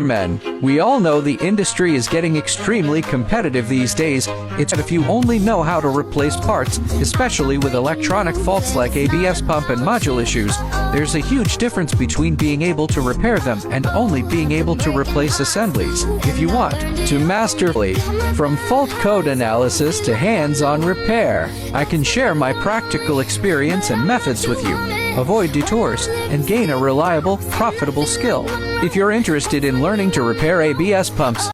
Men, we all know the industry is getting extremely competitive these days. It's if you only know how to replace parts, especially with electronic faults like ABS pump and module issues. There's a huge difference between being able to repair them and only being able to replace assemblies. If you want to masterfully, from fault code analysis to hands-on repair, I can share my practical experience and methods with you. Avoid detours and gain a reliable, profitable skill. If you're interested in learning to repair ABS pumps,